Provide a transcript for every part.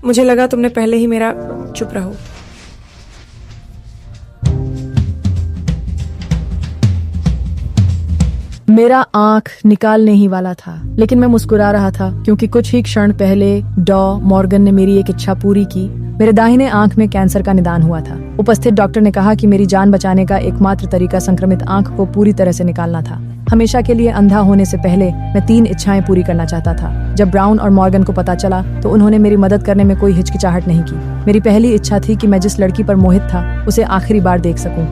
मुझे लगा तुमने पहले ही मेरा चुप रहो। मेरा आंख निकालने ही वाला था, लेकिन मैं मुस्कुरा रहा था क्योंकि कुछ ही क्षण पहले मॉर्गन ने मेरी एक इच्छा पूरी की। मेरे दाहिने आंख में कैंसर का निदान हुआ था। उपस्थित डॉक्टर ने कहा कि मेरी जान बचाने का एकमात्र तरीका संक्रमित आंख को पूरी तरह से निकालना था। हमेशा के लिए अंधा होने से पहले मैं 3 इच्छाएं पूरी करना चाहता था। जब ब्राउन और मॉर्गन को पता चला तो उन्होंने मेरी मदद करने में कोई हिचकिचाहट नहीं की। मेरी पहली इच्छा थी कि मैं जिस लड़की पर मोहित था उसे आखिरी बार देख सकूं।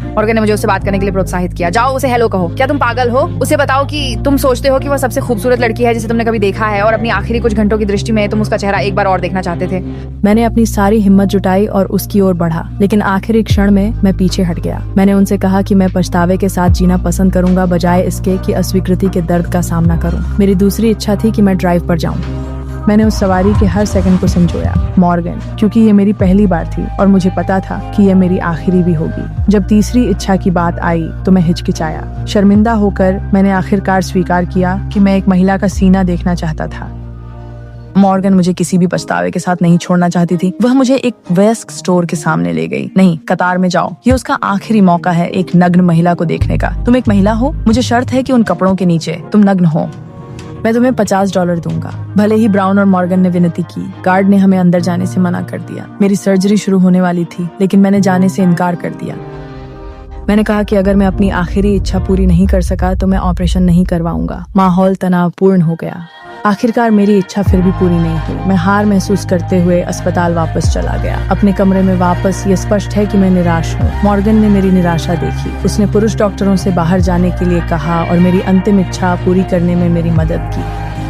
मॉर्गन ने मुझे उससे बात करने के लिए प्रोत्साहित किया। जाओ उसे हेलो कहो। क्या तुम पागल हो? उसे बताओ कि तुम सोचते हो कि वह सबसे खूबसूरत लड़की है जिसे तुमने कभी देखा है और अपनी आखिरी कुछ घंटों की दृष्टि में तुम उसका चेहरा एक बार और देखना चाहते थे। मैंने अपनी सारी हिम्मत जुटाई और उसकी ओर बढ़ा, लेकिन आखिरी क्षण में मैं पीछे हट गया। मैंने उनसे कहा कि मैं पछतावे के साथ जीना पसंद करूंगा बजाय इसके कि अस्वीकृति के दर्द का सामना करूं। मेरी दूसरी इच्छा थी कि मैं ड्राइव पर जाऊं। मैंने उस सवारी के हर सेकंड को संजोया। मॉर्गन, क्योंकि ये मेरी पहली बार थी और मुझे पता था कि ये मेरी आखिरी भी होगी। जब तीसरी इच्छा की बात आई तो मैं हिचकिचाया। शर्मिंदा होकर मैंने आखिरकार स्वीकार किया कि मैं एक महिला का सीना देखना चाहता था। मॉर्गन मुझे किसी भी पछतावे के साथ नहीं छोड़ना चाहती थी। वह मुझे एक वयस्क स्टोर के सामने ले गई। नहीं, कतार में जाओ, ये उसका आखिरी मौका है एक नग्न महिला को देखने का। तुम एक महिला हो, मुझे शर्त है कि उन कपड़ों के नीचे तुम नग्न हो। मैं तुम्हें $50 दूंगा। भले ही ब्राउन और मॉर्गन ने विनती की, गार्ड ने हमें अंदर जाने से मना कर दिया। मेरी सर्जरी शुरू होने वाली थी, लेकिन मैंने जाने से इनकार कर दिया। मैंने कहा कि अगर मैं अपनी आखिरी इच्छा पूरी नहीं कर सका तो मैं ऑपरेशन नहीं करवाऊंगा। माहौल तनावपूर्ण हो गया। आखिरकार मेरी इच्छा फिर भी पूरी नहीं हुई। मैं हार महसूस करते हुए अस्पताल वापस चला गया। अपने कमरे में वापस ये स्पष्ट है कि मैं निराश हूँ। मॉर्गन ने मेरी निराशा देखी। उसने पुरुष डॉक्टरों से बाहर जाने के लिए कहा और मेरी अंतिम इच्छा पूरी करने में मेरी मदद की।